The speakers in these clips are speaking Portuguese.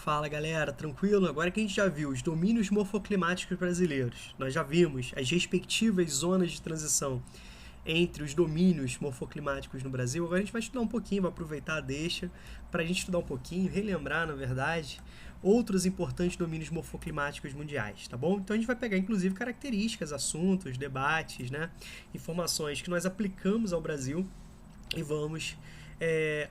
Fala galera, tranquilo? Agora que a gente já viu os domínios morfoclimáticos brasileiros, nós já vimos as respectivas zonas de transição entre os domínios morfoclimáticos no Brasil, agora a gente vai estudar um pouquinho, vai aproveitar a deixa para a gente estudar um pouquinho, relembrar, na verdade, outros importantes domínios morfoclimáticos mundiais, tá bom? Então a gente vai pegar inclusive características, assuntos, debates, né? Informações que nós aplicamos ao Brasil e vamos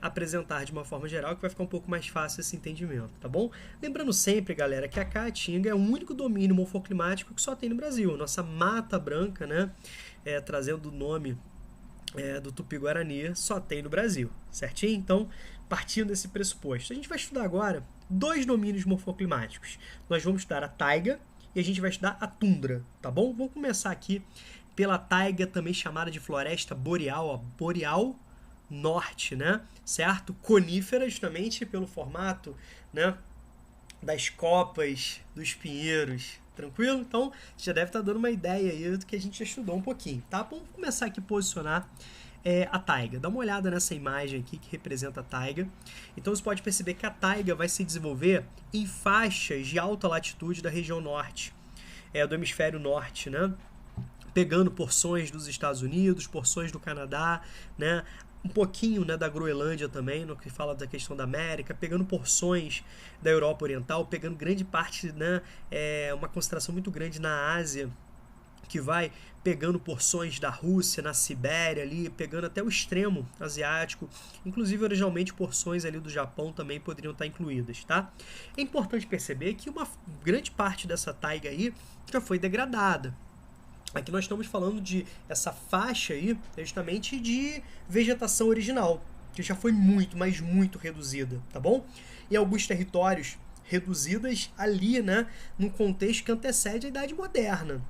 apresentar de uma forma geral, que vai ficar um pouco mais fácil esse entendimento, tá bom? Lembrando sempre, galera, que a Caatinga é o único domínio morfoclimático que só tem no Brasil. Nossa Mata Branca, né, trazendo o nome do Tupi-Guarani, só tem no Brasil, certinho? Então, partindo desse pressuposto, a gente vai estudar agora dois domínios morfoclimáticos. Nós vamos estudar a taiga e a gente vai estudar a tundra, tá bom? Vamos começar aqui pela taiga, também chamada de floresta boreal, ó, boreal norte, né? Certo? Conífera, justamente pelo formato, né, das copas, dos pinheiros. Tranquilo? Então, já deve estar dando uma ideia aí do que a gente já estudou um pouquinho, tá? Vamos começar aqui a posicionar a taiga. Dá uma olhada nessa imagem aqui que representa a taiga. Então, você pode perceber que a taiga vai se desenvolver em faixas de alta latitude da região norte, do hemisfério norte, né? Pegando porções dos Estados Unidos, porções do Canadá, né? Um pouquinho, né, da Groenlândia também, no que fala da questão da América, pegando porções da Europa Oriental, pegando grande parte, né, uma concentração muito grande na Ásia, que vai pegando porções da Rússia, na Sibéria ali, pegando até o extremo asiático, inclusive originalmente porções ali do Japão também poderiam estar incluídas, tá? É importante perceber que uma grande parte dessa taiga aí já foi degradada. Aqui nós estamos falando de essa faixa aí, justamente de vegetação original, que já foi muito, mas muito reduzida, tá bom? E alguns territórios reduzidas ali, né, num contexto que antecede a Idade Moderna,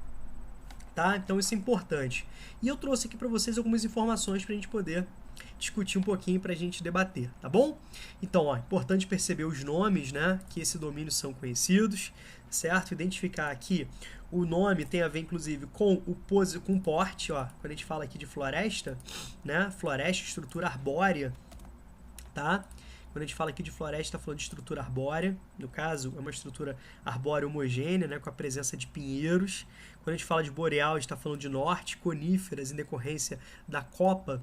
tá? Então isso é importante. E eu trouxe aqui para vocês algumas informações para a gente poder discutir um pouquinho, para a gente debater, tá bom? Então, ó, importante perceber os nomes, né, que esse domínio são conhecidos, certo? Identificar aqui o nome tem a ver, inclusive, com o porte, ó, quando a gente fala aqui de floresta, né, floresta, estrutura arbórea, tá? Quando a gente fala aqui de floresta, está falando de estrutura arbórea, no caso, é uma estrutura arbórea homogênea, né, com a presença de pinheiros. Quando a gente fala de boreal, a gente está falando de norte, coníferas, em decorrência da copa,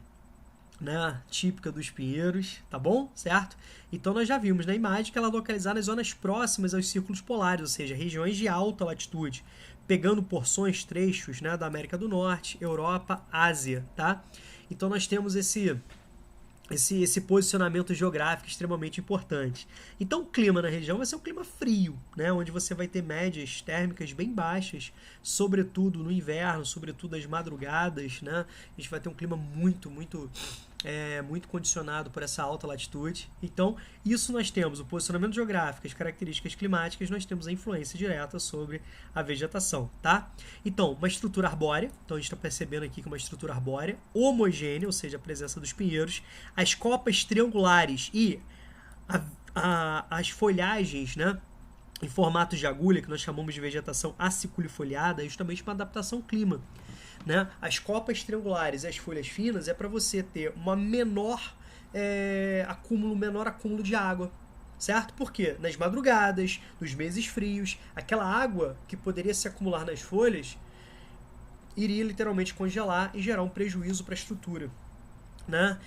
né, típica dos pinheiros, tá bom? Certo? Então nós já vimos na imagem que ela é localizada nas zonas próximas aos círculos polares, ou seja, regiões de alta latitude, pegando porções, trechos, né, da América do Norte, Europa, Ásia, tá? Então nós temos esse posicionamento geográfico extremamente importante. Então o clima na região vai ser um clima frio, né, onde você vai ter médias térmicas bem baixas, sobretudo no inverno, sobretudo as madrugadas, né? A gente vai ter um clima muito condicionado por essa alta latitude. Então, isso nós temos o posicionamento geográfico, as características climáticas, nós temos a influência direta sobre a vegetação, tá? Então, uma estrutura arbórea, então a gente está percebendo aqui que é uma estrutura arbórea homogênea, ou seja, a presença dos pinheiros, as copas triangulares e as folhagens, né, em formatos de agulha, que nós chamamos de vegetação aciculifoliada, é justamente uma adaptação ao clima, né? As copas triangulares e as folhas finas é para você ter uma menor acúmulo de água, certo? Porque nas madrugadas, nos meses frios, aquela água que poderia se acumular nas folhas iria literalmente congelar e gerar um prejuízo para a estrutura, né,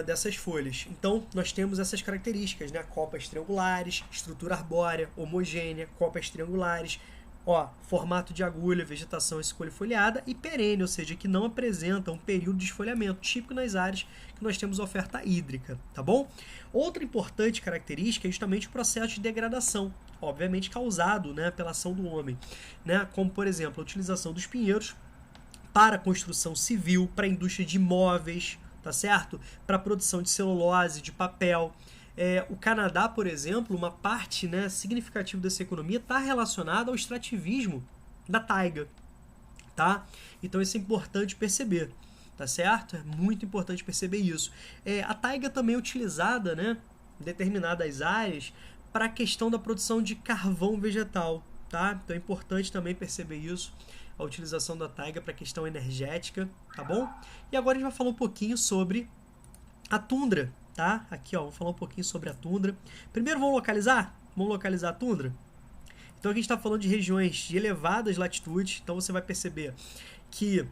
dessas folhas. Então nós temos essas características, né? Copas triangulares, estrutura arbórea homogênea, copas triangulares, ó, formato de agulha, vegetação escolifoliada e perene, ou seja, que não apresenta um período de esfolhamento, típico nas áreas que nós temos oferta hídrica, tá bom? Outra importante característica é justamente o processo de degradação, obviamente causado, né, pela ação do homem, né? Como, por exemplo, a utilização dos pinheiros para a construção civil, para a indústria de imóveis, tá certo? Para a produção de celulose, de papel. O Canadá, por exemplo, uma parte, né, significativa dessa economia está relacionada ao extrativismo da taiga, tá? Então isso é importante perceber, tá certo? É muito importante perceber isso. A taiga também é utilizada, né, em determinadas áreas para a questão da produção de carvão vegetal, tá? Então é importante também perceber isso, a utilização da taiga para a questão energética, tá bom? E agora a gente vai falar um pouquinho sobre a tundra, tá? Aqui, ó, vamos falar um pouquinho sobre a tundra. Primeiro vamos localizar Vamos localizar a tundra? Então aqui a gente está falando de regiões de elevadas latitudes, então você vai perceber que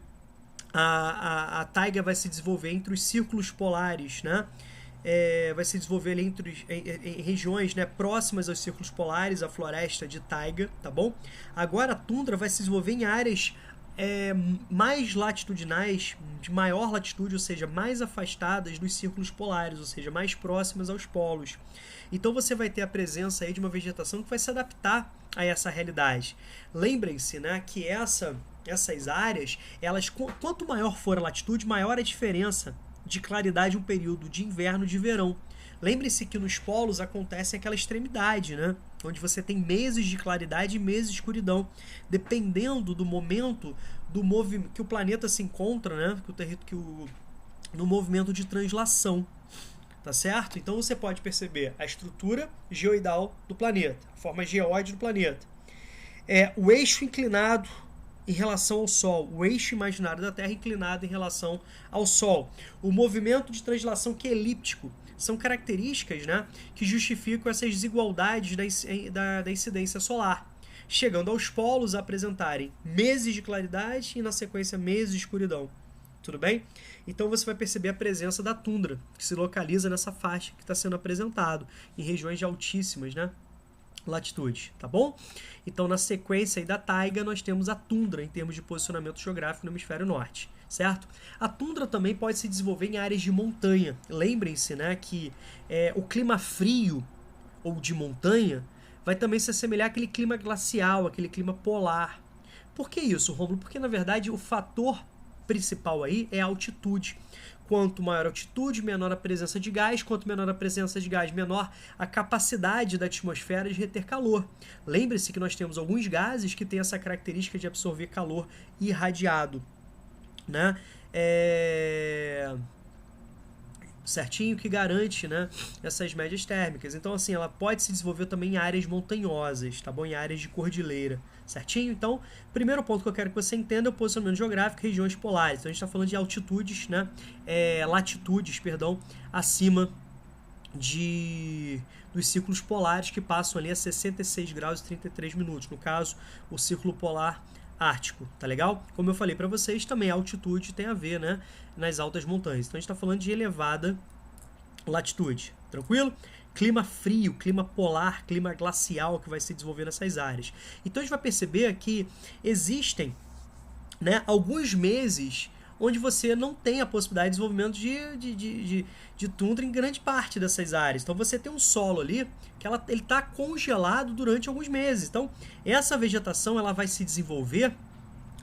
a taiga vai se desenvolver entre os círculos polares, né? Vai se desenvolver ali em regiões, né, próximas aos círculos polares, a floresta de taiga, tá bom? Agora a tundra vai se desenvolver em áreas mais latitudinais, de maior latitude, ou seja, mais afastadas dos círculos polares, ou seja, mais próximas aos polos. Então você vai ter a presença aí de uma vegetação que vai se adaptar a essa realidade. Lembrem-se, né, que essas áreas, quanto maior for a latitude, maior a diferença de claridade um período de inverno e de verão. Lembre-se que nos polos acontece aquela extremidade, né? Onde você tem meses de claridade e meses de escuridão, dependendo do momento do movimento que o planeta se encontra, né? No movimento de translação, tá certo? Então você pode perceber a estrutura geoidal do planeta, a forma geóide do planeta, o eixo inclinado em relação ao Sol, o eixo imaginário da Terra inclinado em relação ao Sol, o movimento de translação que é elíptico. São características, né, que justificam essas desigualdades da incidência solar, chegando aos polos a apresentarem meses de claridade e, na sequência, meses de escuridão. Tudo bem? Então você vai perceber a presença da tundra, que se localiza nessa faixa que está sendo apresentado, em regiões de altíssimas, né, latitude, tá bom? Então, na sequência aí da taiga, nós temos a tundra, em termos de posicionamento geográfico no hemisfério norte, certo? A tundra também pode se desenvolver em áreas de montanha. Lembrem-se, né, que o clima frio ou de montanha vai também se assemelhar àquele clima glacial, aquele clima polar. Por que isso, Rômulo? Porque, na verdade, o fator principal aí é a altitude. Quanto maior a altitude, menor a presença de gás. Quanto menor a presença de gás, menor a capacidade da atmosfera de reter calor. Lembre-se que nós temos alguns gases que têm essa característica de absorver calor irradiado, né? Certinho, que garante, né, essas médias térmicas. Então, assim, ela pode se desenvolver também em áreas montanhosas, tá bom? Em áreas de cordilheira, certinho? Então, primeiro ponto que eu quero que você entenda é o posicionamento geográfico, regiões polares. Então, a gente está falando de altitudes, né, latitudes, perdão, acima dos círculos polares que passam ali a 66 graus e 33 minutos. No caso, o círculo polar ártico, tá legal? Como eu falei para vocês, também a altitude tem a ver, né, nas altas montanhas. Então a gente está falando de elevada latitude, tranquilo? Clima frio, clima polar, clima glacial que vai se desenvolver nessas áreas. Então a gente vai perceber que existem, né, alguns meses onde você não tem a possibilidade de desenvolvimento de tundra em grande parte dessas áreas. Então você tem um solo ali que ele está congelado durante alguns meses. Então essa vegetação ela vai se desenvolver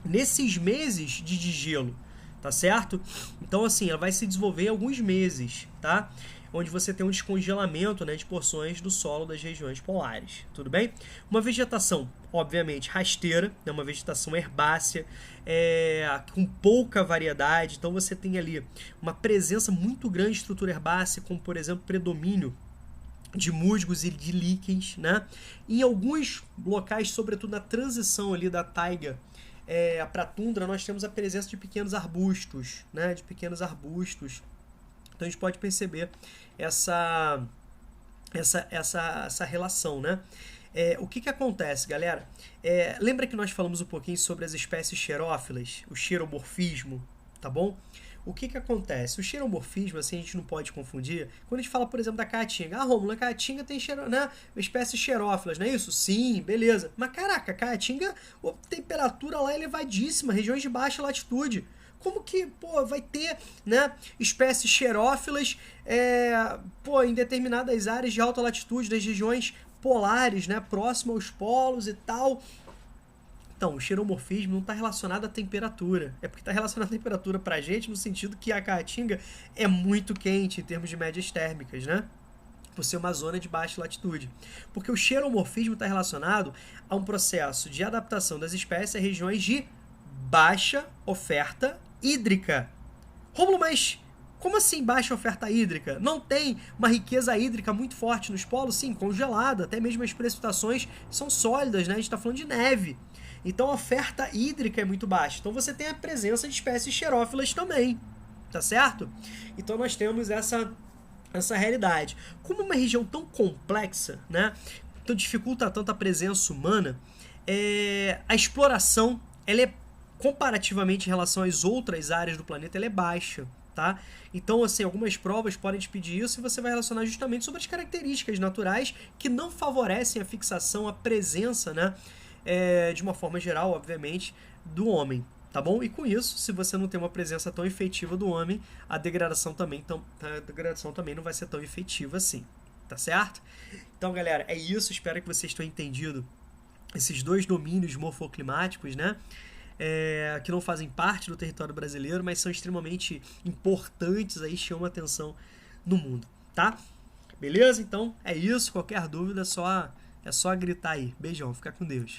nesses meses de degelo, tá certo? Então assim, ela vai se desenvolver em alguns meses, tá? Onde você tem um descongelamento, né, de porções do solo das regiões polares, tudo bem? Uma vegetação, obviamente, rasteira, né, uma vegetação herbácea, com pouca variedade. Então você tem ali uma presença muito grande de estrutura herbácea, como por exemplo predomínio de musgos e de líquens, né? Em alguns locais, sobretudo na transição ali da taiga para a tundra, nós temos a presença de pequenos arbustos, né? De pequenos arbustos. Então a gente pode perceber essa relação, né? O que acontece, galera? Lembra que nós falamos um pouquinho sobre as espécies xerófilas, o xeromorfismo, tá bom? O que acontece? O xeromorfismo, assim, a gente não pode confundir. Quando a gente fala, por exemplo, da caatinga. Ah, Rômulo, a caatinga tem né, espécies xerófilas, não é isso? Sim, beleza. Mas, caraca, a caatinga, a temperatura lá é elevadíssima, regiões de baixa latitude. Como que, vai ter, né, espécies xerófilas em determinadas áreas de alta latitude, das regiões polares, né, próximo aos polos e tal? Então, o xeromorfismo não está relacionado à temperatura. É porque está relacionado à temperatura para a gente no sentido que a caatinga é muito quente em termos de médias térmicas, né? Por ser uma zona de baixa latitude. Porque o xeromorfismo está relacionado a um processo de adaptação das espécies a regiões de baixa oferta hídrica. Rômulo, mas como assim baixa oferta hídrica? Não tem uma riqueza hídrica muito forte nos polos? Sim, congelada. Até mesmo as precipitações são sólidas, né? A gente está falando de neve. Então a oferta hídrica é muito baixa. Então você tem a presença de espécies xerófilas também, tá certo? Então nós temos essa realidade. Como uma região tão complexa, né? então dificulta tanto a presença humana, a exploração, ela é comparativamente em relação às outras áreas do planeta, ela é baixa, tá? Então, assim, algumas provas podem te pedir isso e você vai relacionar justamente sobre as características naturais que não favorecem a fixação, a presença, né, de uma forma geral, obviamente, do homem, tá bom? E com isso, se você não tem uma presença tão efetiva do homem, a degradação também não vai ser tão efetiva assim, tá certo? Então, galera, é isso. Espero que vocês tenham entendido esses dois domínios morfoclimáticos, né? Que não fazem parte do território brasileiro, mas são extremamente importantes, aí chamam a atenção no mundo, tá? Beleza? Então, é isso. Qualquer dúvida é só gritar aí. Beijão, fica com Deus.